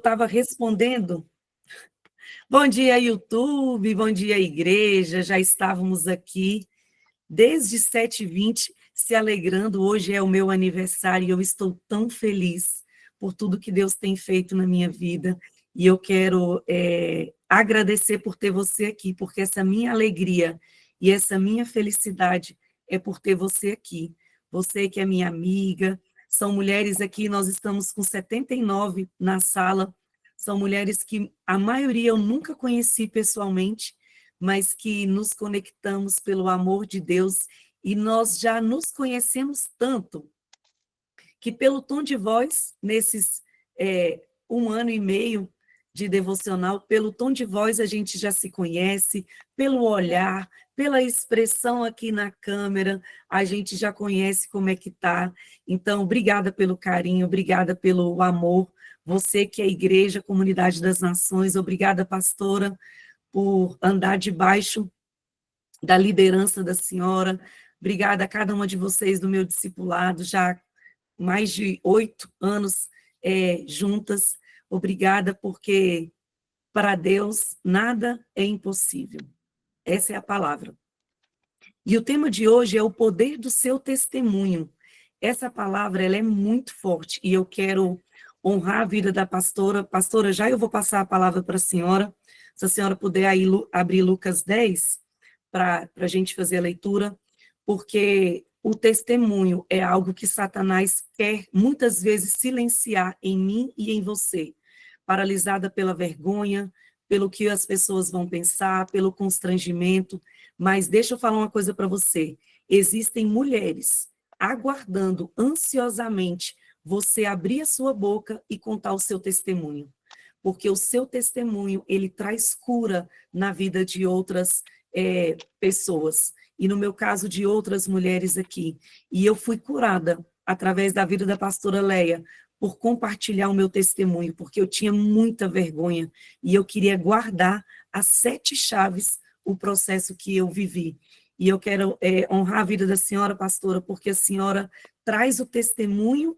estava respondendo. Bom dia, YouTube, bom dia, igreja. Já estávamos aqui desde 7h20 se alegrando. Hoje é o meu aniversário e eu estou tão feliz por tudo que Deus tem feito na minha vida. E eu quero agradecer por ter você aqui, porque essa minha alegria e essa minha felicidade é por ter você aqui. Você que é minha amiga, são mulheres aqui, nós estamos com 79 na sala, são mulheres que a maioria eu nunca conheci pessoalmente, mas que nos conectamos pelo amor de Deus e nós já nos conhecemos tanto que pelo tom de voz, nesses 1 ano e meio de devocional, pelo tom de voz a gente já se conhece, pelo olhar, pela expressão aqui na câmera, a gente já conhece como é que está. Então, obrigada pelo carinho, obrigada pelo amor. Você que é Igreja, Comunidade das Nações, obrigada, pastora, por andar debaixo da liderança da senhora. Obrigada a cada uma de vocês do meu discipulado, já mais de 8 anos juntas. Obrigada, porque para Deus nada é impossível. Essa é a palavra. E o tema de hoje é o poder do seu testemunho. Essa palavra ela é muito forte e eu quero honrar a vida da pastora. Pastora, já eu vou passar a palavra para a senhora. Se a senhora puder aí abrir Lucas 10 para a gente fazer a leitura, porque o testemunho é algo que Satanás quer muitas vezes silenciar em mim e em você, paralisada pela vergonha, pelo que as pessoas vão pensar, pelo constrangimento. Mas deixa eu falar uma coisa para você. Existem mulheres aguardando ansiosamente você abrir a sua boca e contar o seu testemunho. Porque o seu testemunho, ele traz cura na vida de outras pessoas. E no meu caso, de outras mulheres aqui. E eu fui curada através da vida da pastora Leia, por compartilhar o meu testemunho, porque eu tinha muita vergonha e eu queria guardar as 7 chaves, o processo que eu vivi. E eu quero honrar a vida da senhora, pastora, porque a senhora traz o testemunho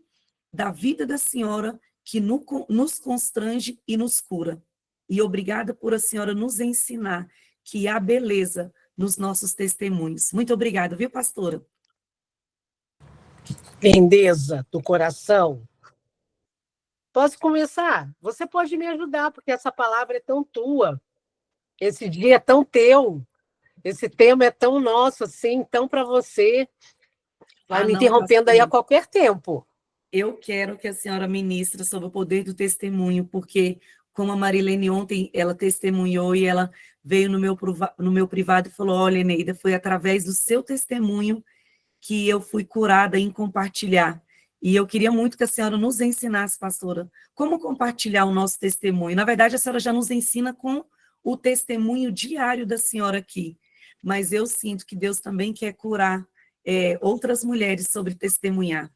da vida da senhora que nos constrange e nos cura. E obrigada por a senhora nos ensinar que há beleza nos nossos testemunhos. Muito obrigada, viu, pastora? Lindeza do coração. Posso começar? Você pode me ajudar, porque essa palavra é tão tua. Esse dia é tão teu. Esse tema é tão nosso, assim, tão para você. Vai me interrompendo pastora, aí a qualquer tempo. Eu quero que a senhora ministre sobre o poder do testemunho, porque, como a Marilene ontem, ela testemunhou e ela veio no meu privado e falou: olha, Eneida, foi através do seu testemunho que eu fui curada em compartilhar. E eu queria muito que a senhora nos ensinasse, pastora, como compartilhar o nosso testemunho. Na verdade, a senhora já nos ensina com o testemunho diário da senhora aqui, mas eu sinto que Deus também quer curar outras mulheres sobre testemunhar.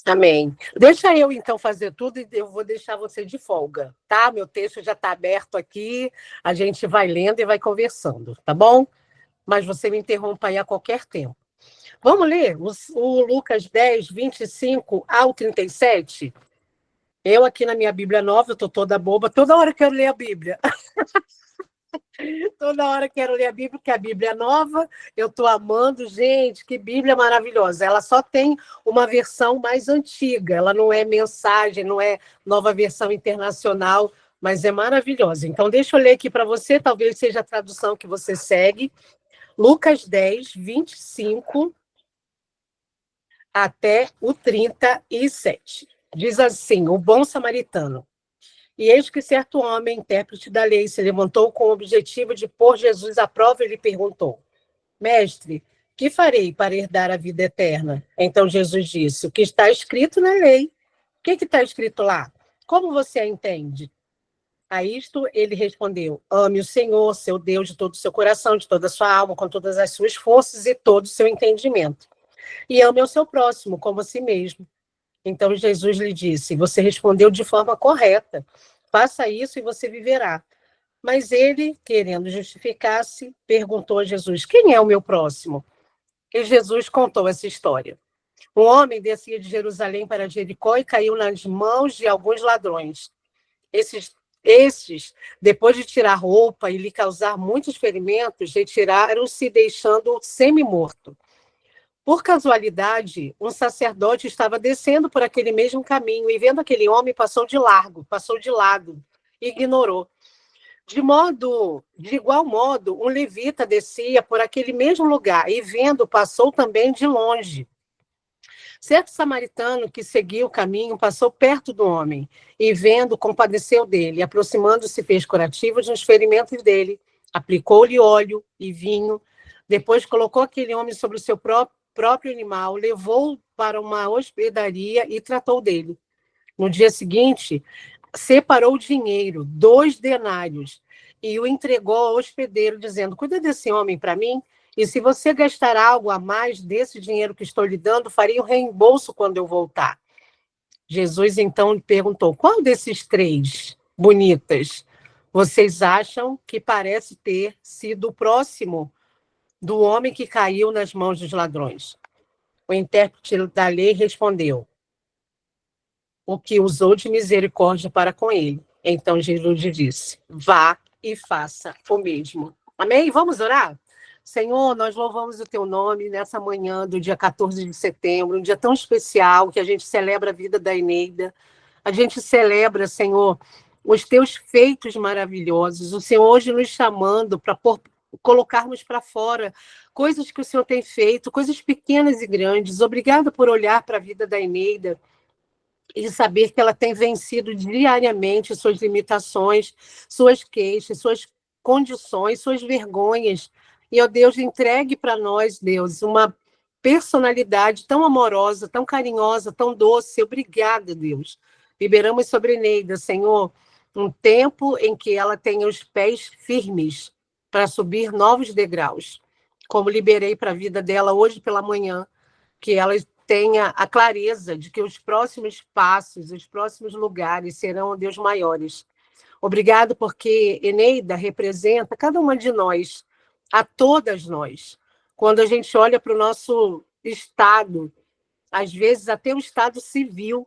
Amém. Deixa eu, então, fazer tudo e eu vou deixar você de folga, tá? Meu texto já está aberto aqui, a gente vai lendo e vai conversando, tá bom? Mas você me interrompa aí a qualquer tempo. Vamos ler o Lucas 10, 25 ao 37? Eu aqui na minha Bíblia nova, eu estou toda boba, toda hora quero ler a Bíblia. Toda hora quero ler a Bíblia, porque a Bíblia é nova, eu estou amando. Gente, que Bíblia maravilhosa. Ela só tem uma versão mais antiga, ela não é mensagem, não é nova versão internacional, mas é maravilhosa. Então, deixa eu ler aqui para você, talvez seja a tradução que você segue. Lucas 10, 25 até o 37. Diz assim, o bom samaritano. E eis que certo homem, intérprete da lei, se levantou com o objetivo de pôr Jesus à prova e lhe perguntou: Mestre, que farei para herdar a vida eterna? Então Jesus disse: o que está escrito na lei. O que está escrito lá? Como você a entende? A isto ele respondeu: ame o Senhor, seu Deus, de todo o seu coração, de toda a sua alma, com todas as suas forças e todo o seu entendimento. E ame o seu próximo como a si mesmo. Então Jesus lhe disse: você respondeu de forma correta. Faça isso e você viverá. Mas ele, querendo justificar-se, perguntou a Jesus: quem é o meu próximo? E Jesus contou essa história. Um homem descia de Jerusalém para Jericó e caiu nas mãos de alguns ladrões. Estes, depois de tirar roupa e lhe causar muitos ferimentos, retiraram-se, deixando-o semi-morto. Por casualidade, um sacerdote estava descendo por aquele mesmo caminho e, vendo aquele homem, passou de lado, ignorou. De igual modo, um levita descia por aquele mesmo lugar e, vendo, passou também de longe. Certo samaritano que seguia o caminho passou perto do homem e, vendo, compadeceu dele. Aproximando-se, fez curativos nos ferimentos dele, aplicou-lhe óleo e vinho. Depois colocou aquele homem sobre o seu próprio animal, levou-o para uma hospedaria e tratou dele. No dia seguinte, separou o dinheiro, 2 denários, e o entregou ao hospedeiro, dizendo: cuida desse homem para mim, e se você gastar algo a mais desse dinheiro que estou lhe dando, farei o reembolso quando eu voltar. Jesus então lhe perguntou: qual desses 3 bonitas vocês acham que parece ter sido o próximo do homem que caiu nas mãos dos ladrões? O intérprete da lei respondeu: o que usou de misericórdia para com ele. Então Jesus lhe disse: vá e faça o mesmo. Amém? Vamos orar? Senhor, nós louvamos o teu nome nessa manhã do dia 14 de setembro, um dia tão especial que a gente celebra a vida da Eneida. A gente celebra, Senhor, os teus feitos maravilhosos. O Senhor hoje nos chamando para colocarmos para fora coisas que o Senhor tem feito, coisas pequenas e grandes. Obrigada por olhar para a vida da Eneida e saber que ela tem vencido diariamente suas limitações, suas queixas, suas condições, suas vergonhas. E, ó Deus, entregue para nós, Deus, uma personalidade tão amorosa, tão carinhosa, tão doce. Obrigada, Deus. Liberamos sobre Neida, Senhor, um tempo em que ela tenha os pés firmes para subir novos degraus. Como liberei para a vida dela hoje pela manhã, que ela tenha a clareza de que os próximos passos, os próximos lugares serão, Deus, maiores. Obrigado porque Eneida representa cada uma de nós, a todas nós. Quando a gente olha para o nosso estado, às vezes até o estado civil,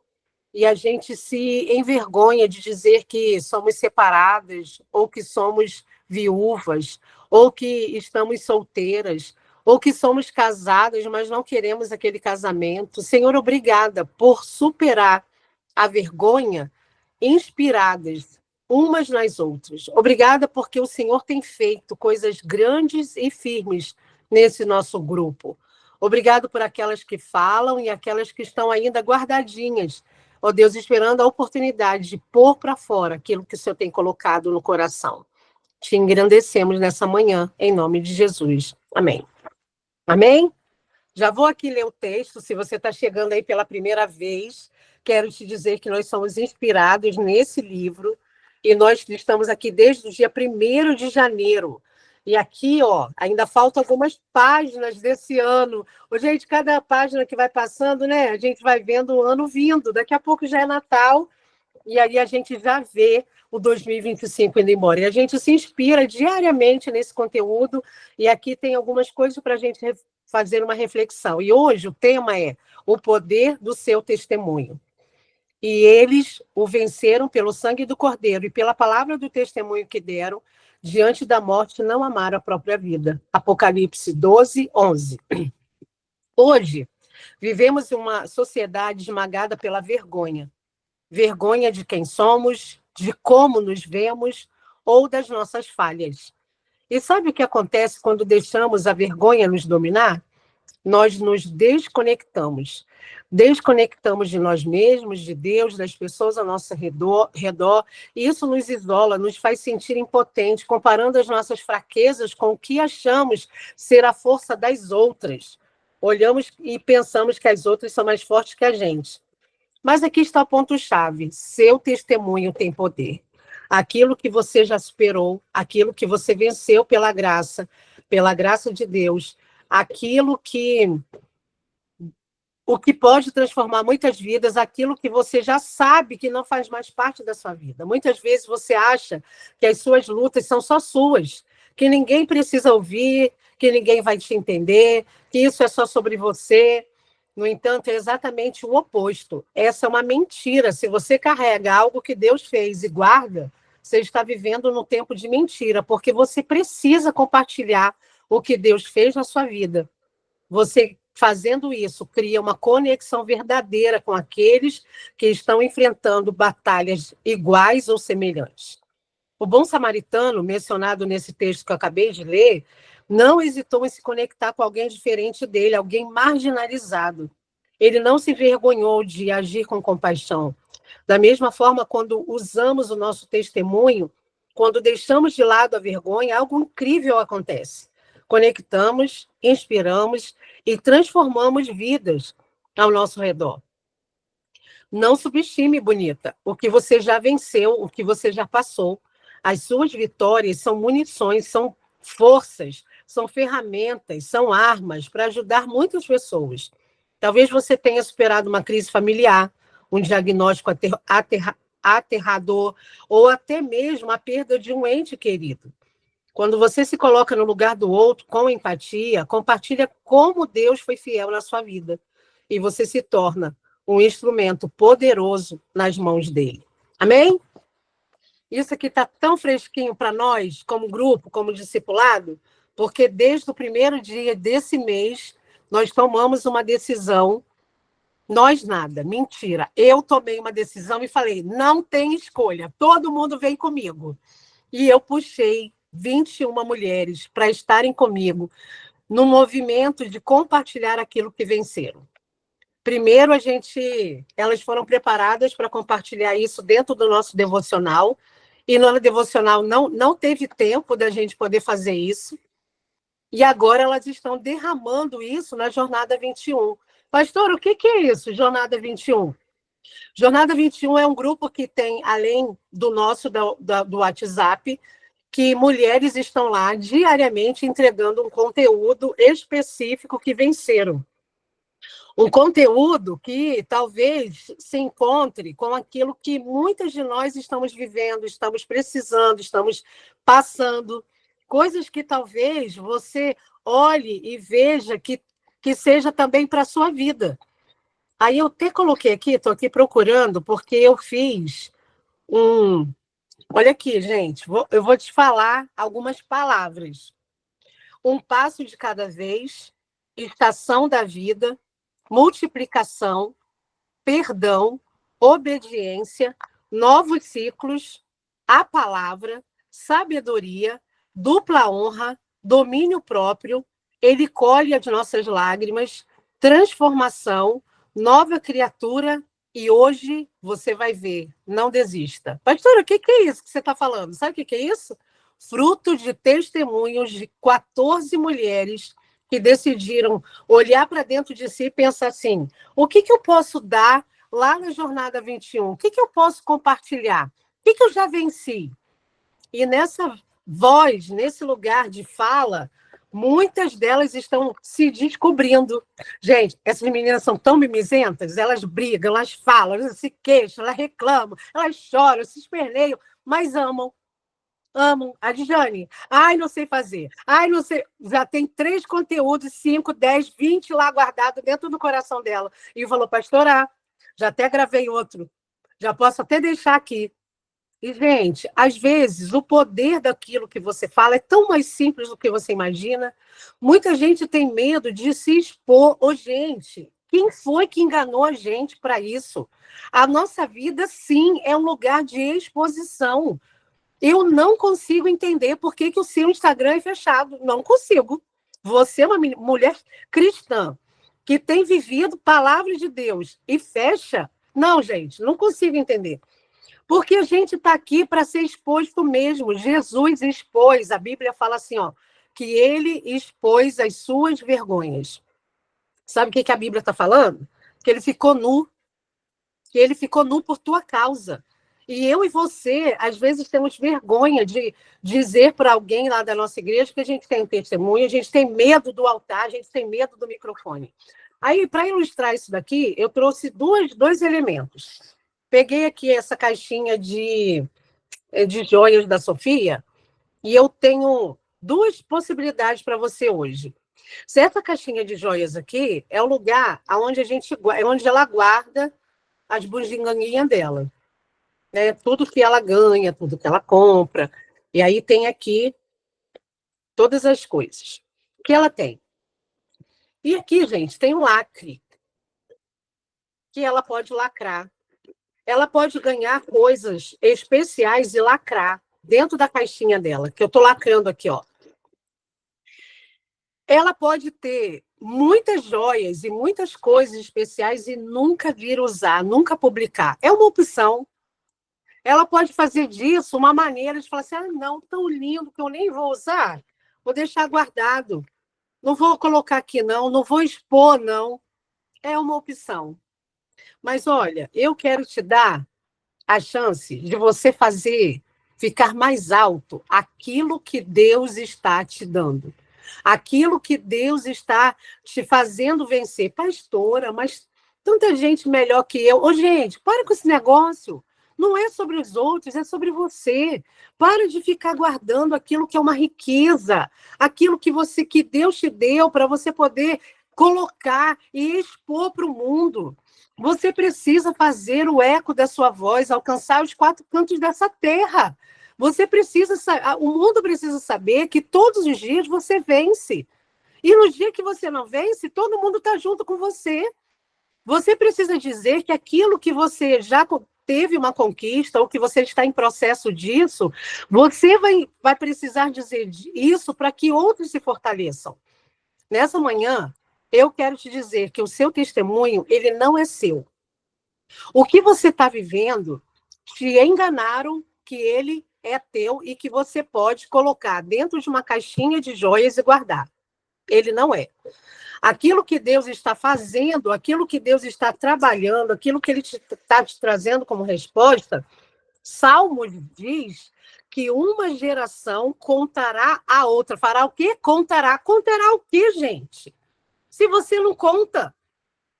e a gente se envergonha de dizer que somos separadas, ou que somos viúvas, ou que estamos solteiras, ou que somos casadas, mas não queremos aquele casamento. Senhor, obrigada por superar a vergonha, inspiradas umas nas outras. Obrigada porque o Senhor tem feito coisas grandes e firmes nesse nosso grupo. Obrigado por aquelas que falam e aquelas que estão ainda guardadinhas, ó Deus, esperando a oportunidade de pôr para fora aquilo que o Senhor tem colocado no coração. Te engrandecemos nessa manhã, em nome de Jesus. Amém. Amém? Já vou aqui ler o texto. Se você está chegando aí pela primeira vez, quero te dizer que nós somos inspirados nesse livro e nós estamos aqui desde o dia 1º de janeiro. E aqui, ó, ainda faltam algumas páginas desse ano. Ô, gente, cada página que vai passando, né, a gente vai vendo o ano vindo. Daqui a pouco já é Natal e aí a gente já vê o 2025 indo embora. E a gente se inspira diariamente nesse conteúdo e aqui tem algumas coisas para a gente fazer uma reflexão. E hoje o tema é o poder do seu testemunho. E eles o venceram pelo sangue do Cordeiro e pela palavra do testemunho que deram, diante da morte não amaram a própria vida. Apocalipse 12, 11. Hoje, vivemos em uma sociedade esmagada pela vergonha. Vergonha de quem somos, de como nos vemos ou das nossas falhas. E sabe o que acontece quando deixamos a vergonha nos dominar? Nós nos desconectamos. Desconectamos de nós mesmos, de Deus, das pessoas ao nosso redor, e isso nos isola, nos faz sentir impotentes, comparando as nossas fraquezas com o que achamos ser a força das outras. Olhamos e pensamos que as outras são mais fortes que a gente. Mas aqui está o ponto-chave: seu testemunho tem poder. Aquilo que você já superou, aquilo que você venceu pela graça de Deus, aquilo que o que pode transformar muitas vidas, aquilo que você já sabe que não faz mais parte da sua vida. Muitas vezes você acha que as suas lutas são só suas, que ninguém precisa ouvir, que ninguém vai te entender, que isso é só sobre você. No entanto, é exatamente o oposto. Essa é uma mentira. Se você carrega algo que Deus fez e guarda, você está vivendo num tempo de mentira, porque você precisa compartilhar o que Deus fez na sua vida. Você, fazendo isso, cria uma conexão verdadeira com aqueles que estão enfrentando batalhas iguais ou semelhantes. O bom samaritano, mencionado nesse texto que eu acabei de ler, não hesitou em se conectar com alguém diferente dele, alguém marginalizado. Ele não se envergonhou de agir com compaixão. Da mesma forma, quando usamos o nosso testemunho, quando deixamos de lado a vergonha, algo incrível acontece. Conectamos, inspiramos e transformamos vidas ao nosso redor. Não subestime, bonita, o que você já venceu, o que você já passou. As suas vitórias são munições, são forças, são ferramentas, são armas para ajudar muitas pessoas. Talvez você tenha superado uma crise familiar, um diagnóstico aterrador, ou até mesmo a perda de um ente querido. Quando você se coloca no lugar do outro com empatia, compartilha como Deus foi fiel na sua vida. E você se torna um instrumento poderoso nas mãos dele. Amém? Isso aqui está tão fresquinho para nós, como grupo, como discipulado, porque desde o primeiro dia desse mês, nós tomamos uma decisão. Nós nada, mentira. Eu tomei uma decisão e falei, não tem escolha, todo mundo vem comigo. E eu puxei 21 mulheres para estarem comigo no movimento de compartilhar aquilo que venceram. Primeiro, elas foram preparadas para compartilhar isso dentro do nosso devocional, e no devocional não teve tempo da gente poder fazer isso, e agora elas estão derramando isso na Jornada 21. Pastor, o que é isso, Jornada 21? Jornada 21 é um grupo que tem, além do nosso, do WhatsApp, que mulheres estão lá diariamente entregando um conteúdo específico que venceram. Um conteúdo que talvez se encontre com aquilo que muitas de nós estamos vivendo, estamos precisando, estamos passando, coisas que talvez você olhe e veja que seja também para a sua vida. Aí eu até coloquei aqui, estou aqui procurando, porque eu fiz um... Olha aqui, gente, eu vou te falar algumas palavras. Um passo de cada vez, estação da vida, multiplicação, perdão, obediência, novos ciclos, a palavra, sabedoria, dupla honra, domínio próprio, ele colhe as nossas lágrimas, transformação, nova criatura, e hoje você vai ver, não desista. Pastora, o que é isso que você está falando? Sabe o que é isso? Fruto de testemunhos de 14 mulheres que decidiram olhar para dentro de si e pensar assim, o que eu posso dar lá na Jornada 21? O que eu posso compartilhar? O que eu já venci? E nessa voz, nesse lugar de fala, muitas delas estão se descobrindo. Gente, essas meninas são tão mimizentas, elas brigam, elas falam, elas se queixam, elas reclamam, elas choram, se esperneiam, mas amam. Amam. A Dijane, ai, não sei fazer. Ai, não sei. Já tem 3 conteúdos, 5, 10, 20 lá guardados dentro do coração dela. E falou, pastora, já até gravei outro. Já posso até deixar aqui. E, gente, às vezes, o poder daquilo que você fala é tão mais simples do que você imagina. Muita gente tem medo de se expor. Ô, gente, quem foi que enganou a gente para isso? A nossa vida, sim, é um lugar de exposição. Eu não consigo entender por que o seu Instagram é fechado. Não consigo. Você é uma mulher cristã que tem vivido palavras de Deus e fecha. Não, gente, não consigo entender. Porque a gente está aqui para ser exposto mesmo. Jesus expôs. A Bíblia fala assim, ó, que ele expôs as suas vergonhas. Sabe o que a Bíblia está falando? Que ele ficou nu. Que ele ficou nu por tua causa. E eu e você, às vezes, temos vergonha de dizer para alguém lá da nossa igreja que a gente tem um testemunho, a gente tem medo do altar, a gente tem medo do microfone. Aí, para ilustrar isso daqui, eu trouxe dois elementos. Peguei aqui essa caixinha de joias da Sofia e eu tenho 2 possibilidades para você hoje. Se essa caixinha de joias aqui é o lugar onde onde ela guarda as bugiganguinhas dela, né? Tudo que ela ganha, tudo que ela compra. E aí tem aqui todas as coisas que ela tem. E aqui, gente, tem um lacre que ela pode lacrar. Ela pode ganhar coisas especiais e lacrar dentro da caixinha dela, que eu estou lacrando aqui, ó. Ela pode ter muitas joias e muitas coisas especiais e nunca vir usar, nunca publicar. É uma opção. Ela pode fazer disso uma maneira de falar assim: ah, não, tão lindo que eu nem vou usar, vou deixar guardado. Não vou colocar aqui, não vou expor, não. É uma opção. Mas olha, eu quero te dar a chance de você fazer ficar mais alto aquilo que Deus está te dando. Aquilo que Deus está te fazendo vencer. Pastora, mas tanta gente melhor que eu. Ô, gente, para com esse negócio. Não é sobre os outros, é sobre você. Para de ficar guardando aquilo que é uma riqueza, aquilo que Deus te deu para você poder colocar e expor para o mundo. Você precisa fazer o eco da sua voz, alcançar os quatro cantos dessa terra. Você precisa, o mundo precisa saber que todos os dias você vence. E no dia que você não vence, todo mundo está junto com você. Você precisa dizer que aquilo que você já teve uma conquista, ou que você está em processo disso, você vai precisar dizer isso para que outros se fortaleçam. Nessa manhã, eu quero te dizer que o seu testemunho, ele não é seu. O que você está vivendo, te enganaram que ele é teu e que você pode colocar dentro de uma caixinha de joias e guardar. Ele não é. Aquilo que Deus está fazendo, aquilo que Deus está trabalhando, aquilo que Ele está te trazendo como resposta, Salmos diz que uma geração contará a outra. Fará o quê? Contará. Contará o quê, gente? Se você não conta,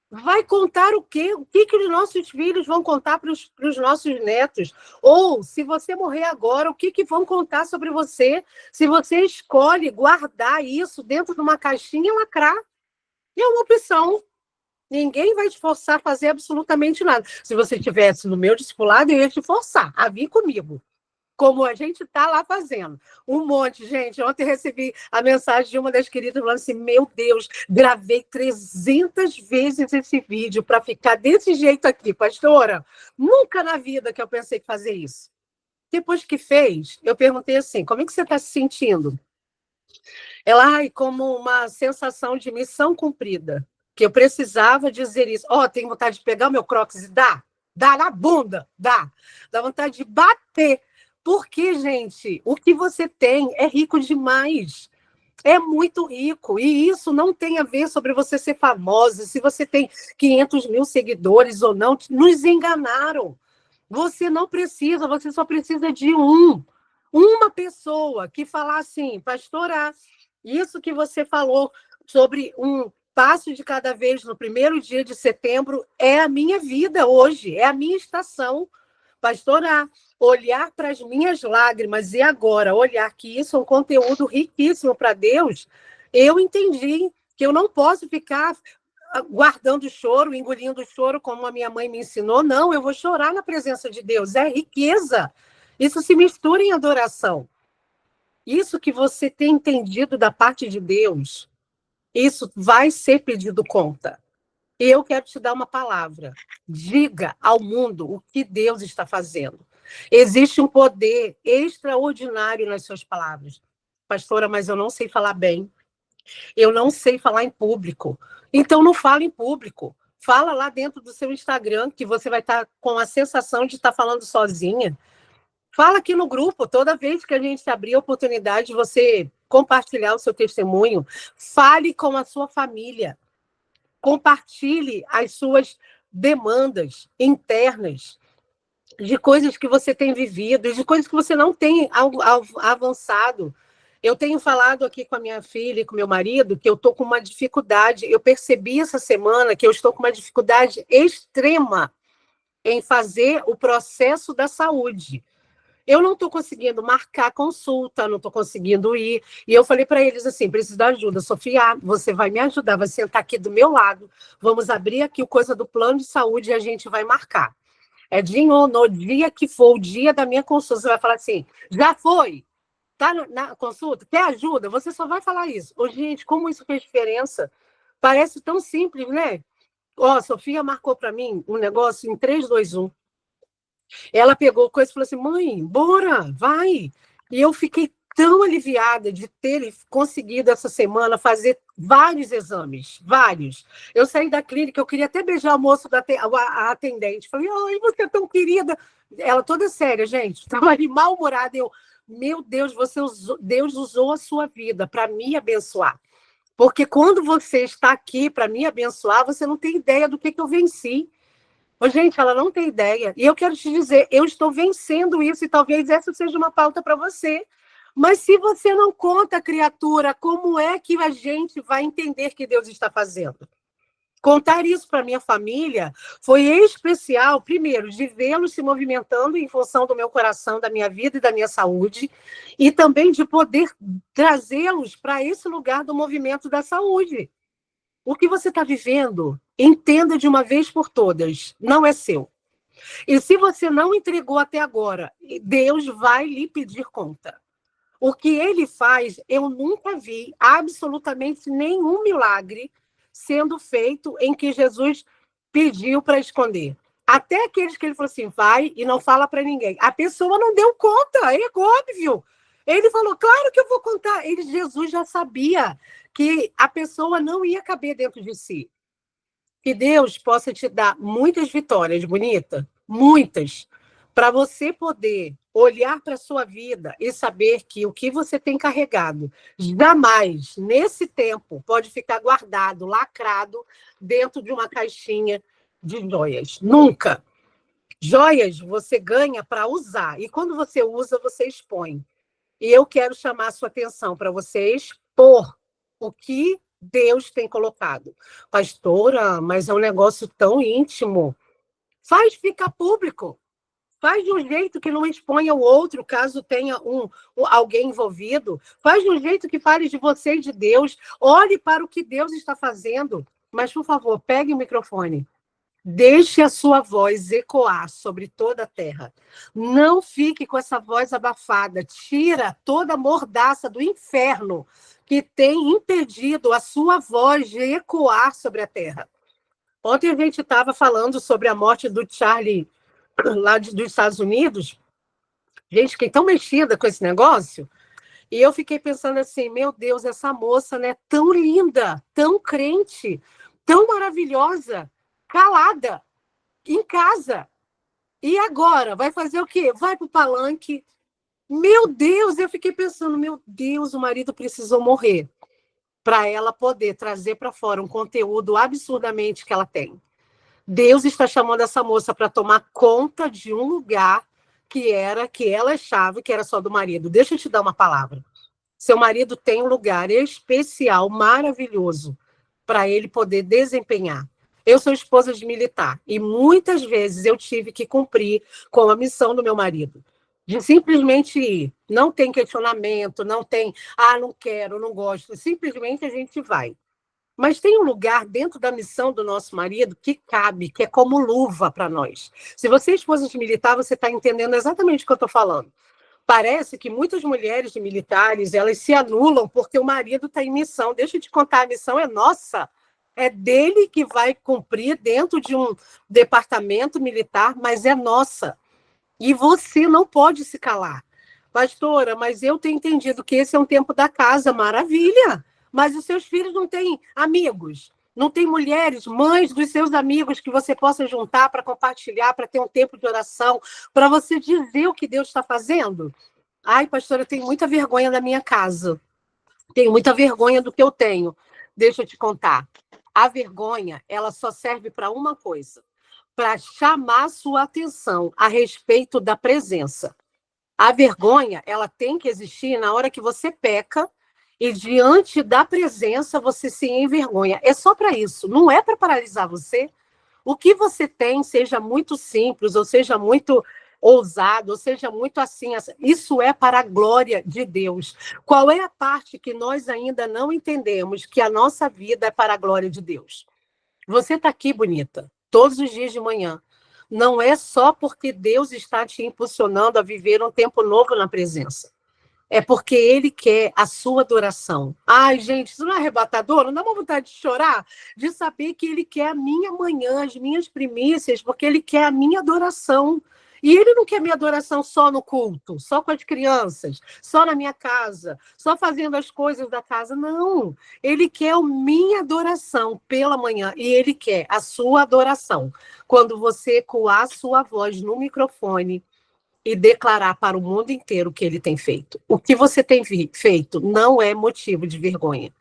vai contar o quê? O que os nossos filhos vão contar para os nossos netos? Ou, se você morrer agora, o que vão contar sobre você? Se você escolhe guardar isso dentro de uma caixinha e lacrar, é uma opção. Ninguém vai te forçar a fazer absolutamente nada. Se você estivesse no meu discipulado, eu ia te forçar a vir comigo. Como a gente está lá fazendo. Um monte, gente. Ontem recebi a mensagem de uma das queridas falando assim: meu Deus, gravei 300 vezes esse vídeo para ficar desse jeito aqui, pastora. Nunca na vida que eu pensei em fazer isso. Depois que fez, eu perguntei assim: como é que você está se sentindo? Ela, ai, como uma sensação de missão cumprida, que eu precisava dizer isso. Ó, tenho vontade de pegar o meu Crocs e dar na bunda, dá vontade de bater. Porque, gente, o que você tem é rico demais. É muito rico. E isso não tem a ver sobre você ser famosa, se você tem 500 mil seguidores ou não. Nos enganaram. Você não precisa, você só precisa de uma pessoa que falar assim: pastora, isso que você falou sobre um passo de cada vez no primeiro dia de setembro é a minha vida hoje, é a minha estação. Pastora, olhar para as minhas lágrimas e agora olhar que isso é um conteúdo riquíssimo para Deus, eu entendi que eu não posso ficar guardando choro, engolindo choro, como a minha mãe me ensinou. Não, eu vou chorar na presença de Deus. É riqueza. Isso se mistura em adoração. Isso que você tem entendido da parte de Deus, isso vai ser pedido conta. E eu quero te dar uma palavra. Diga ao mundo o que Deus está fazendo. Existe um poder extraordinário nas suas palavras. Pastora, mas eu não sei falar bem. Eu não sei falar em público. Então, não fala em público. Fala lá dentro do seu Instagram, que você vai estar com a sensação de estar falando sozinha. Fala aqui no grupo, toda vez que a gente abrir a oportunidade de você compartilhar o seu testemunho, fale com a sua família. Compartilhe as suas demandas internas, de coisas que você tem vivido, de coisas que você não tem avançado. Eu tenho falado aqui com a minha filha e com meu marido que eu estou com uma dificuldade. Eu percebi essa semana que eu estou com uma dificuldade extrema em fazer o processo da saúde. eu não estou conseguindo marcar consulta, não estou conseguindo ir. E eu falei para eles assim, preciso de ajuda. Sofia, você vai me ajudar, vai sentar aqui do meu lado, vamos abrir aqui o coisa do plano de saúde e a gente vai marcar. Edinho, no dia que for o dia da minha consulta, você vai falar assim, já foi? Tá na consulta? Quer ajuda? Você só vai falar isso. Ô, gente, como isso fez diferença? Parece tão simples, né? Ó, Sofia marcou para mim um negócio em 3, 2, 1. Ela pegou coisa e falou assim, mãe, bora, vai. E eu fiquei tão aliviada de ter conseguido essa semana fazer vários exames, vários. Eu saí da clínica, eu queria até beijar o moço, a atendente. Falei, ai, você é tão querida. Ela toda séria, gente, estava ali mal-humorada. Eu, meu Deus, Deus usou a sua vida para me abençoar. Porque quando você está aqui para me abençoar, você não tem ideia do que eu venci. Ô, gente, ela não tem ideia. E eu quero te dizer, eu estou vencendo isso, e talvez essa seja uma pauta para você. Mas se você não conta, criatura, como é que a gente vai entender que Deus está fazendo? Contar isso para minha família foi especial, primeiro, de vê-los se movimentando em função do meu coração, da minha vida e da minha saúde, e também de poder trazê-los para esse lugar do movimento da saúde. O que você está vivendo, entenda de uma vez por todas, não é seu. E se você não entregou até agora, Deus vai lhe pedir conta. O que ele faz, eu nunca vi absolutamente nenhum milagre sendo feito em que Jesus pediu para esconder. Até aqueles que ele falou assim, vai e não fala para ninguém. A pessoa não deu conta, é óbvio. Ele falou, claro que eu vou contar. Jesus já sabia que a pessoa não ia caber dentro de si. Que Deus possa te dar muitas vitórias, bonita, muitas, para você poder olhar para a sua vida e saber que o que você tem carregado jamais, nesse tempo, pode ficar guardado, lacrado, dentro de uma caixinha de joias. Nunca. Joias você ganha para usar, e quando você usa, você expõe. E eu quero chamar a sua atenção para você expor o que Deus tem colocado. Pastora, mas é um negócio tão íntimo. Faz ficar público. Faz de um jeito que não exponha o outro, caso tenha alguém envolvido. Faz de um jeito que fale de você e de Deus. Olhe para o que Deus está fazendo. Mas, por favor, pegue o microfone. Deixe a sua voz ecoar sobre toda a terra. Não fique com essa voz abafada. Tira toda a mordaça do inferno que tem impedido a sua voz de ecoar sobre a terra. Ontem a gente estava falando sobre a morte do Charlie, lá dos Estados Unidos. Gente, fiquei tão mexida com esse negócio. E eu fiquei pensando assim, meu Deus, essa moça, né, tão linda, tão crente, tão maravilhosa, calada, em casa. E agora? Vai fazer o quê? Vai para o palanque. Meu Deus, eu fiquei pensando, meu Deus, o marido precisou morrer para ela poder trazer para fora um conteúdo absurdamente que ela tem. Deus está chamando essa moça para tomar conta de um lugar que ela achava que era só do marido. Deixa eu te dar uma palavra. Seu marido tem um lugar especial, maravilhoso, para ele poder desempenhar. Eu sou esposa de militar e muitas vezes eu tive que cumprir com a missão do meu marido. De simplesmente ir. Não tem questionamento, não tem, não quero, não gosto. Simplesmente a gente vai. Mas tem um lugar dentro da missão do nosso marido que cabe, que é como luva para nós. Se você é esposa de militar, você está entendendo exatamente o que eu estou falando. Parece que muitas mulheres de militares, elas se anulam porque o marido está em missão. Deixa eu te contar, a missão é nossa. É dele que vai cumprir dentro de um departamento militar, mas é nossa. E você não pode se calar. Pastora, mas eu tenho entendido que esse é um tempo da casa, maravilha. Mas os seus filhos não têm amigos, não têm mulheres, mães dos seus amigos que você possa juntar para compartilhar, para ter um tempo de oração, para você dizer o que Deus está fazendo? Ai, pastora, eu tenho muita vergonha da minha casa. Tenho muita vergonha do que eu tenho. Deixa eu te contar. A vergonha, ela só serve para uma coisa, para chamar sua atenção a respeito da presença. A vergonha, ela tem que existir na hora que você peca e diante da presença você se envergonha. É só para isso, não é para paralisar você. O que você tem, seja muito simples ou seja muito ousado, ou seja muito assim. Isso é para a glória de Deus. Qual é a parte que nós ainda não entendemos que a nossa vida é para a glória de Deus? Você está aqui, bonita, todos os dias de manhã. Não é só porque Deus está te impulsionando a viver um tempo novo na presença. É porque Ele quer a sua adoração. Ai, gente, isso não é arrebatador? Não dá uma vontade de chorar? De saber que Ele quer a minha manhã, as minhas primícias, porque Ele quer a minha adoração. E Ele não quer minha adoração só no culto, só com as crianças, só na minha casa, só fazendo as coisas da casa. Não. Ele quer a minha adoração pela manhã. E Ele quer a sua adoração. Quando você ecoar a sua voz no microfone e declarar para o mundo inteiro o que ele tem feito. O que você tem feito não é motivo de vergonha.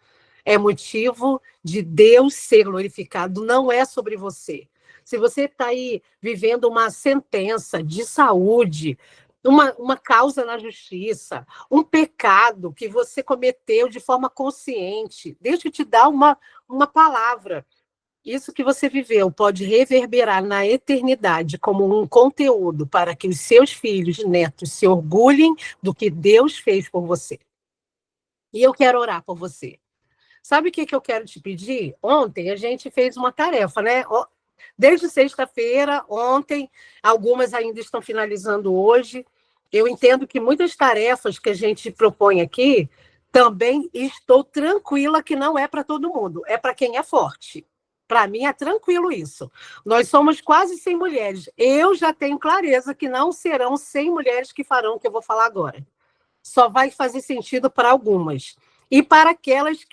É motivo de Deus ser glorificado, não é sobre você. Se você está aí vivendo uma sentença de saúde, uma causa na justiça, um pecado que você cometeu de forma consciente, deixa eu te dar uma palavra. Isso que você viveu pode reverberar na eternidade como um conteúdo para que os seus filhos, netos, se orgulhem do que Deus fez por você. E eu quero orar por você. Sabe o que eu quero te pedir? Ontem a gente fez uma tarefa, né? Desde sexta-feira, ontem, algumas ainda estão finalizando hoje. Eu entendo que muitas tarefas que a gente propõe aqui, também estou tranquila que não é para todo mundo, é para quem é forte. Para mim é tranquilo isso. Nós somos quase 100 mulheres. Eu já tenho clareza que não serão 100 mulheres que farão o que eu vou falar agora. Só vai fazer sentido para algumas. E para aquelas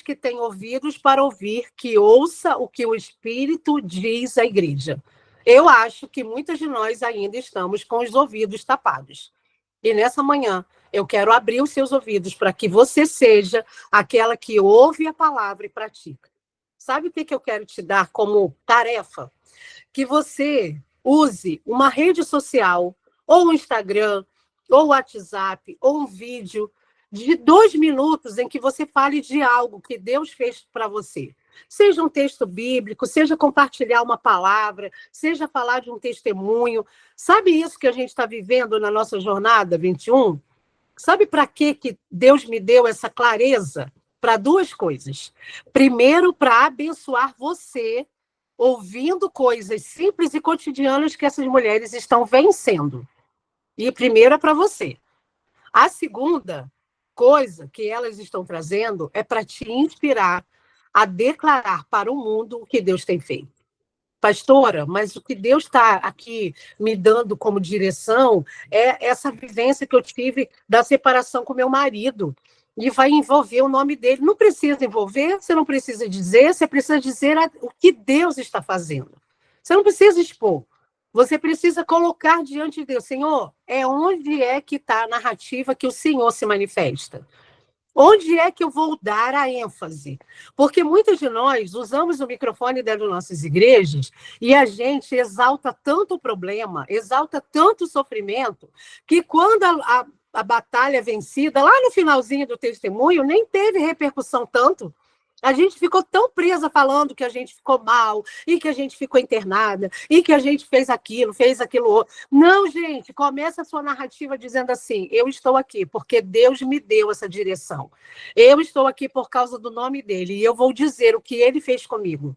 que têm ouvidos para ouvir, que ouça o que o Espírito diz à igreja. Eu acho que muitas de nós ainda estamos com os ouvidos tapados. E nessa manhã, eu quero abrir os seus ouvidos para que você seja aquela que ouve a palavra e pratica. Sabe o que eu quero te dar como tarefa? Que você use uma rede social, ou um Instagram, ou WhatsApp, ou um vídeo de 2 minutos em que você fale de algo que Deus fez para você. Seja um texto bíblico, seja compartilhar uma palavra, seja falar de um testemunho. Sabe isso que a gente está vivendo na nossa jornada 21? Sabe para que Deus me deu essa clareza? Para 2 coisas. Primeiro, para abençoar você, ouvindo coisas simples e cotidianas que essas mulheres estão vencendo. E primeiro é para você. A segunda coisa que elas estão trazendo é para te inspirar a declarar para o mundo o que Deus tem feito. Pastora, mas o que Deus está aqui me dando como direção é essa vivência que eu tive da separação com meu marido. E vai envolver o nome dele. Não precisa envolver, você não precisa dizer, você precisa dizer o que Deus está fazendo. Você não precisa expor. Você precisa colocar diante de Deus. Senhor, onde é que está a narrativa que o Senhor se manifesta? Onde é que eu vou dar a ênfase? Porque muitos de nós usamos o microfone dentro das nossas igrejas e a gente exalta tanto o problema, exalta tanto o sofrimento, que quando a batalha é vencida, lá no finalzinho do testemunho, nem teve repercussão tanto. A gente ficou tão presa falando que a gente ficou mal, e que a gente ficou internada, e que a gente fez aquilo outro. Não, gente, começa a sua narrativa dizendo assim, eu estou aqui porque Deus me deu essa direção. Eu estou aqui por causa do nome dele, e eu vou dizer o que ele fez comigo.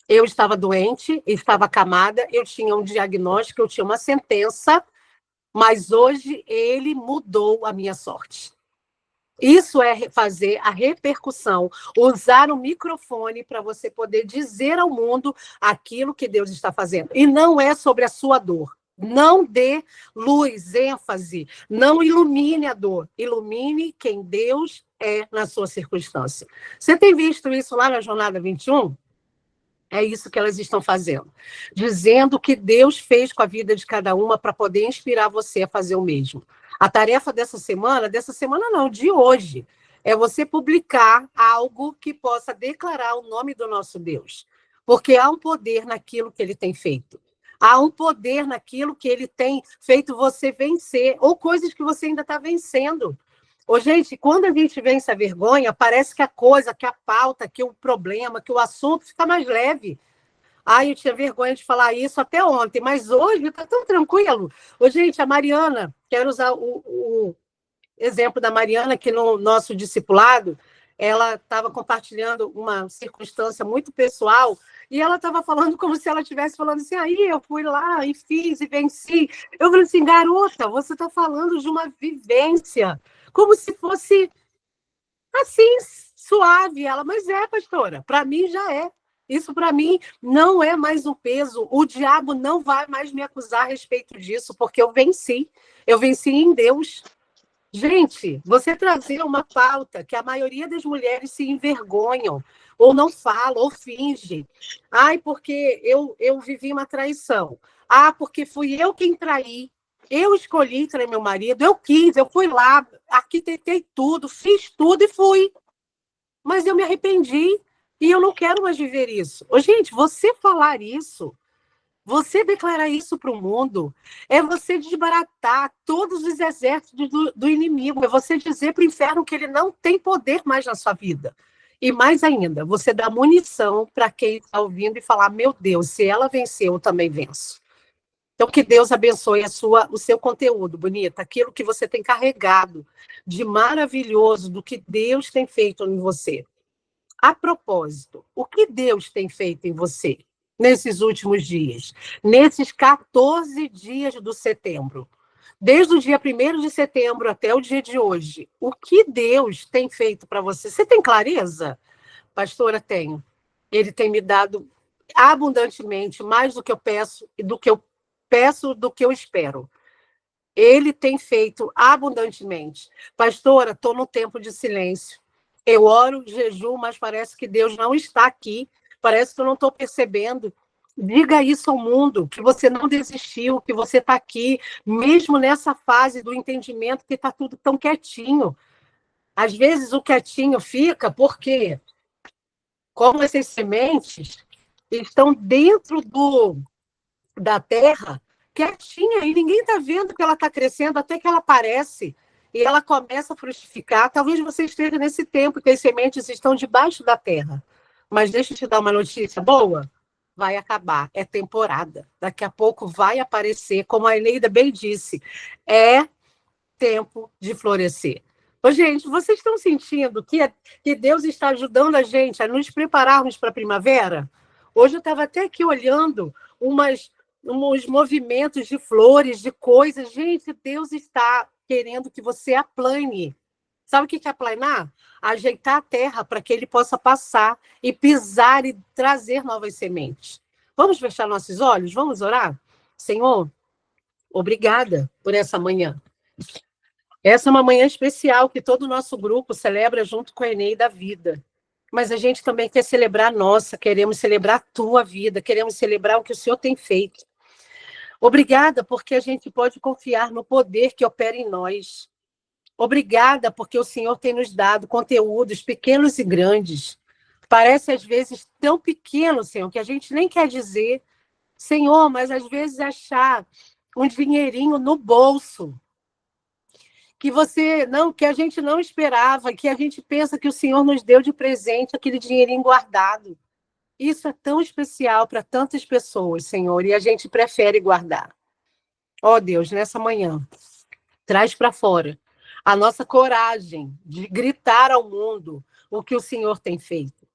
Eu estava doente, estava acamada, eu tinha um diagnóstico, eu tinha uma sentença, mas hoje ele mudou a minha sorte. Isso é fazer a repercussão, usar o microfone para você poder dizer ao mundo aquilo que Deus está fazendo. E não é sobre a sua dor. Não dê luz, ênfase, não ilumine a dor. Ilumine quem Deus é na sua circunstância. Você tem visto isso lá na Jornada 21? É isso que elas estão fazendo. Dizendo o que Deus fez com a vida de cada uma para poder inspirar você a fazer o mesmo. A tarefa dessa semana não, de hoje, é você publicar algo que possa declarar o nome do nosso Deus. Porque há um poder naquilo que ele tem feito. Há um poder naquilo que ele tem feito você vencer, ou coisas que você ainda está vencendo. Ô, gente, quando a gente vence a vergonha, parece que a coisa, que a pauta, que o problema, que o assunto fica mais leve. Ai, eu tinha vergonha de falar isso até ontem, mas hoje está tão tranquilo. Ô, gente, a Mariana, quero usar o exemplo da Mariana, que no nosso discipulado, ela estava compartilhando uma circunstância muito pessoal, e ela estava falando como se ela estivesse falando assim, aí eu fui lá e fiz e venci. Eu falei assim, garota, você está falando de uma vivência, como se fosse assim, suave. Ela, mas é, pastora, para mim já é. Isso para mim não é mais um peso. O diabo não vai mais me acusar a respeito disso, porque eu venci. Eu venci em Deus. Gente, você trazer uma pauta que a maioria das mulheres se envergonham, ou não fala, ou finge. Ai, porque eu vivi uma traição. Ah, porque fui eu quem traí. Eu escolhi trair meu marido, eu quis, eu fui lá, arquitetei tudo, fiz tudo e fui. Mas eu me arrependi e eu não quero mais viver isso. Ô, gente, você falar isso, você declarar isso para o mundo, é você desbaratar todos os exércitos do inimigo, é você dizer para o inferno que ele não tem poder mais na sua vida. E mais ainda, você dá munição para quem está ouvindo e falar, meu Deus, se ela venceu, eu também venço. Então, que Deus abençoe o seu conteúdo, bonita, aquilo que você tem carregado de maravilhoso, do que Deus tem feito em você. A propósito, o que Deus tem feito em você nesses últimos dias? Nesses 14 dias do setembro. Desde o dia 1º de setembro até o dia de hoje. O que Deus tem feito para você? Você tem clareza? Pastora, tenho. Ele tem me dado abundantemente mais do que eu peço, do que eu espero. Ele tem feito abundantemente. Pastora, estou no tempo de silêncio. Eu oro, jejuo, mas parece que Deus não está aqui. Parece que eu não estou percebendo. Diga isso ao mundo, que você não desistiu, que você está aqui, mesmo nessa fase do entendimento que está tudo tão quietinho. Às vezes o quietinho fica porque, como essas sementes estão dentro da terra, quietinha, e ninguém está vendo que ela está crescendo até que ela aparece e ela começa a frutificar. Talvez você esteja nesse tempo que as sementes estão debaixo da terra. Mas deixa eu te dar uma notícia boa. Vai acabar, é temporada. Daqui a pouco vai aparecer, como a Eneida bem disse, é tempo de florescer. Ô, gente, vocês estão sentindo que Deus está ajudando a gente a nos prepararmos para a primavera? Hoje eu estava até aqui olhando uns movimentos de flores, de coisas. Gente, Deus está querendo que você aplane. Sabe o que é aplanar? Ajeitar a terra para que ele possa passar e pisar e trazer novas sementes. Vamos fechar nossos olhos? Vamos orar? Senhor, obrigada por essa manhã. Essa é uma manhã especial que todo o nosso grupo celebra junto com a Enei da vida. Mas a gente também quer celebrar a nossa, queremos celebrar a tua vida, queremos celebrar o que o Senhor tem feito. Obrigada porque a gente pode confiar no poder que opera em nós. Obrigada porque o Senhor tem nos dado conteúdos pequenos e grandes. Parece às vezes tão pequeno, Senhor, que a gente nem quer dizer, Senhor, mas às vezes achar um dinheirinho no bolso que a gente não esperava, que a gente pensa que o Senhor nos deu de presente aquele dinheirinho guardado. Isso é tão especial para tantas pessoas, Senhor, e a gente prefere guardar. Ó Deus, nessa manhã, traz para fora a nossa coragem de gritar ao mundo o que o Senhor tem feito.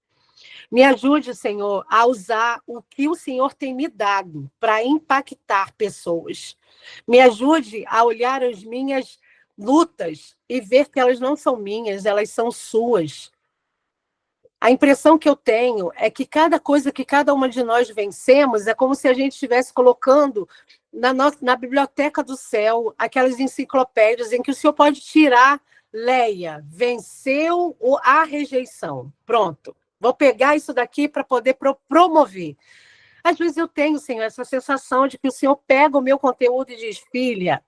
Me ajude, Senhor, a usar o que o Senhor tem me dado para impactar pessoas. Me ajude a olhar as minhas lutas e ver que elas não são minhas, elas são suas. A impressão que eu tenho é que cada coisa que cada uma de nós vencemos é como se a gente estivesse colocando na biblioteca do céu aquelas enciclopédias em que o Senhor pode tirar, Leia, venceu a rejeição. Pronto. Vou pegar isso daqui para poder promover. Às vezes eu tenho, Senhor, essa sensação de que o Senhor pega o meu conteúdo e diz, filha,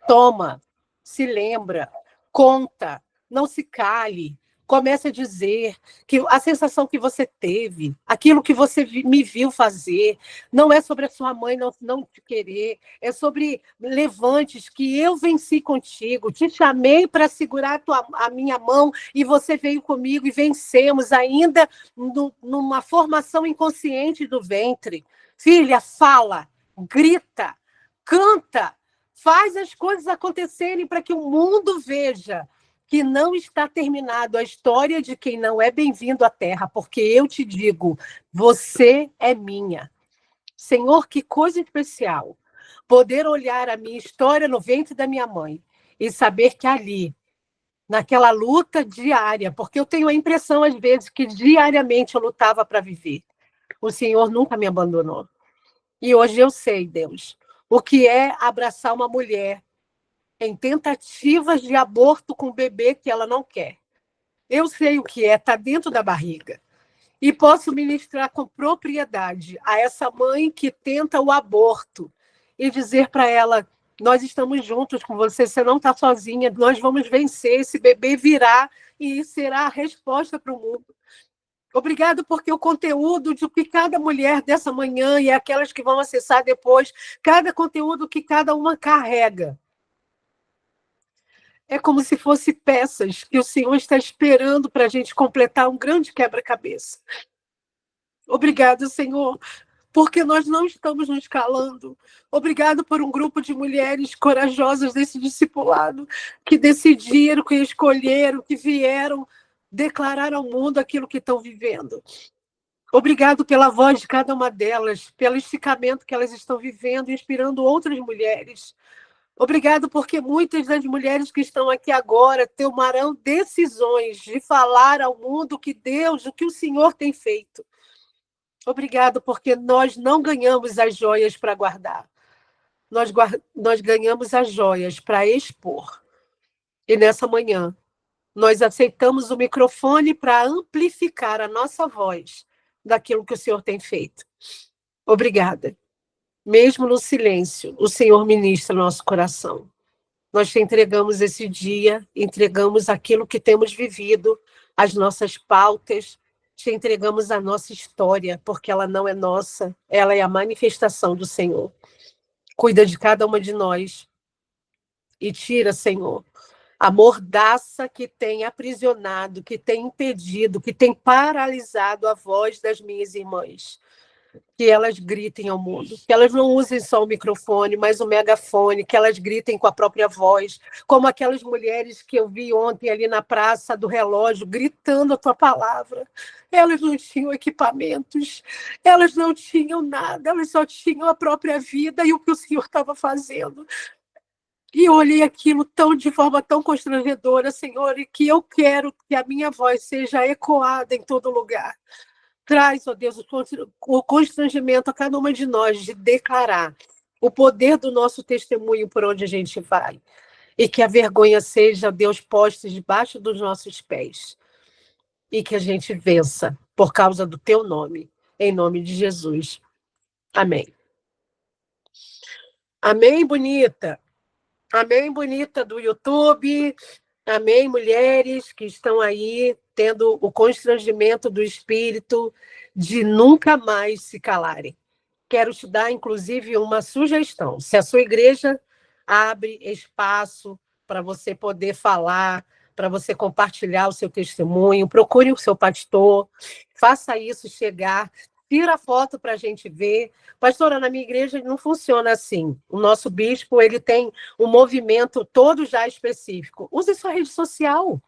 toma, se lembra, conta, não se cale, Comece a dizer que a sensação que você teve, aquilo que você me viu fazer, não é sobre a sua mãe não te querer, é sobre levantes que eu venci contigo, te chamei para segurar a minha mão e você veio comigo e vencemos, ainda numa formação inconsciente do ventre. Filha, fala, grita, canta, faz as coisas acontecerem para que o mundo veja que não está terminado a história de quem não é bem-vindo à Terra, porque eu te digo, você é minha. Senhor, que coisa especial poder olhar a minha história no ventre da minha mãe e saber que ali, naquela luta diária, porque eu tenho a impressão, às vezes, que diariamente eu lutava para viver, o Senhor nunca me abandonou. E hoje eu sei, Deus, o que é abraçar uma mulher em tentativas de aborto com o bebê que ela não quer. Eu sei o que é estar dentro da barriga. E posso ministrar com propriedade a essa mãe que tenta o aborto e dizer para ela, nós estamos juntos com você, você não está sozinha, nós vamos vencer, esse bebê virá e será a resposta para o mundo. Obrigado porque o conteúdo de que cada mulher dessa manhã e aquelas que vão acessar depois, cada conteúdo que cada uma carrega, é como se fossem peças que o Senhor está esperando para a gente completar um grande quebra-cabeça. Obrigado, Senhor, porque nós não estamos nos calando. Obrigado por um grupo de mulheres corajosas desse discipulado, que decidiram, que escolheram, que vieram declarar ao mundo aquilo que estão vivendo. Obrigado pela voz de cada uma delas, pelo esticamento que elas estão vivendo, inspirando outras mulheres. Obrigado porque muitas das mulheres que estão aqui agora tomarão decisões de falar ao mundo que Deus, o que o Senhor tem feito. Obrigado porque nós não ganhamos as joias para guardar. Nós ganhamos as joias para expor. E nessa manhã, nós aceitamos o microfone para amplificar a nossa voz daquilo que o Senhor tem feito. Obrigada. Mesmo no silêncio, o Senhor ministra nosso coração. Nós te entregamos esse dia, entregamos aquilo que temos vivido, as nossas pautas, te entregamos a nossa história, porque ela não é nossa, ela é a manifestação do Senhor. Cuida de cada uma de nós e tira, Senhor, a mordaça que tem aprisionado, que tem impedido, que tem paralisado a voz das minhas irmãs. Que elas gritem ao mundo, que elas não usem só o microfone, mas o megafone, que elas gritem com a própria voz, como aquelas mulheres que eu vi ontem ali na Praça do Relógio, gritando a tua palavra. Elas não tinham equipamentos, elas não tinham nada, elas só tinham a própria vida e o que o Senhor estava fazendo. E eu olhei aquilo de forma tão constrangedora, Senhor, e que eu quero que a minha voz seja ecoada em todo lugar. Traz, ó Deus, o constrangimento a cada uma de nós de declarar o poder do nosso testemunho por onde a gente vai. E que a vergonha seja, ó Deus, posta debaixo dos nossos pés. E que a gente vença por causa do teu nome. Em nome de Jesus. Amém. Amém, bonita. Amém, bonita do YouTube. Amém, mulheres que estão aí tendo o constrangimento do espírito de nunca mais se calarem. Quero te dar, inclusive, uma sugestão. Se a sua igreja abre espaço para você poder falar, para você compartilhar o seu testemunho, procure o seu pastor, faça isso chegar, tira a foto para a gente ver. Pastora, na minha igreja não funciona assim. O nosso bispo ele tem um movimento todo já específico. Use sua rede social,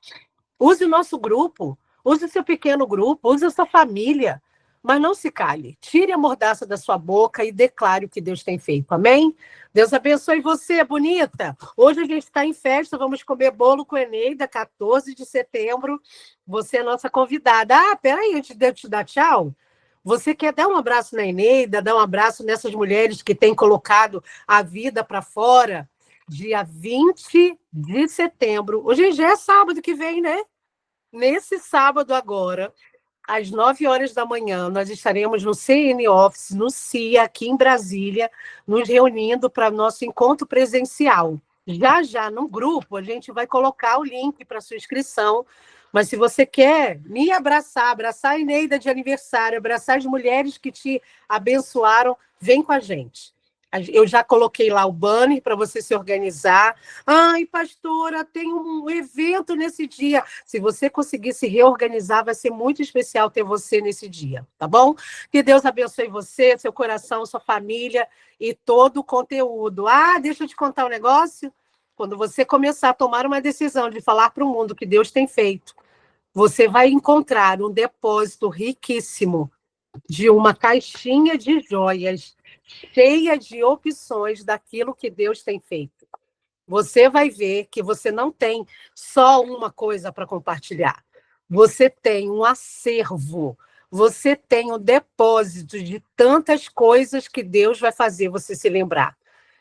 use o nosso grupo, use o seu pequeno grupo, use a sua família, mas não se cale. Tire a mordaça da sua boca e declare o que Deus tem feito. Amém? Deus abençoe você, bonita. Hoje a gente está em festa, vamos comer bolo com Eneida, 14 de setembro. Você é nossa convidada. Ah, peraí, antes de eu te dar tchau, você quer dar um abraço na Eneida, dar um abraço nessas mulheres que têm colocado a vida para fora? Dia 20 de setembro. Hoje já é sábado que vem, né? Nesse sábado agora, às 9 horas da manhã, nós estaremos no CN Office, no CIA, aqui em Brasília, nos reunindo para nosso encontro presencial. Já no grupo, a gente vai colocar o link para sua inscrição, Mas se você quer me abraçar, abraçar a Eneida de aniversário, abraçar as mulheres que te abençoaram, vem com a gente. Eu já coloquei lá o banner para você se organizar. Ai, pastora, tem um evento nesse dia. Se você conseguir se reorganizar, vai ser muito especial ter você nesse dia, tá bom? Que Deus abençoe você, seu coração, sua família e todo o conteúdo. Ah, deixa eu te contar um negócio. Quando você começar a tomar uma decisão de falar para o mundo o que Deus tem feito, você vai encontrar um depósito riquíssimo de uma caixinha de joias cheia de opções daquilo que Deus tem feito. Você vai ver que você não tem só uma coisa para compartilhar. Você tem um acervo, você tem um depósito de tantas coisas que Deus vai fazer você se lembrar.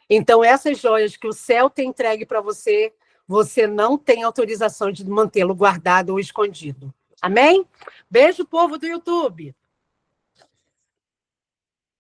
Então, essas joias que o céu tem entregue para você, você não tem autorização de mantê-lo guardado ou escondido. Amém? Beijo, povo do YouTube.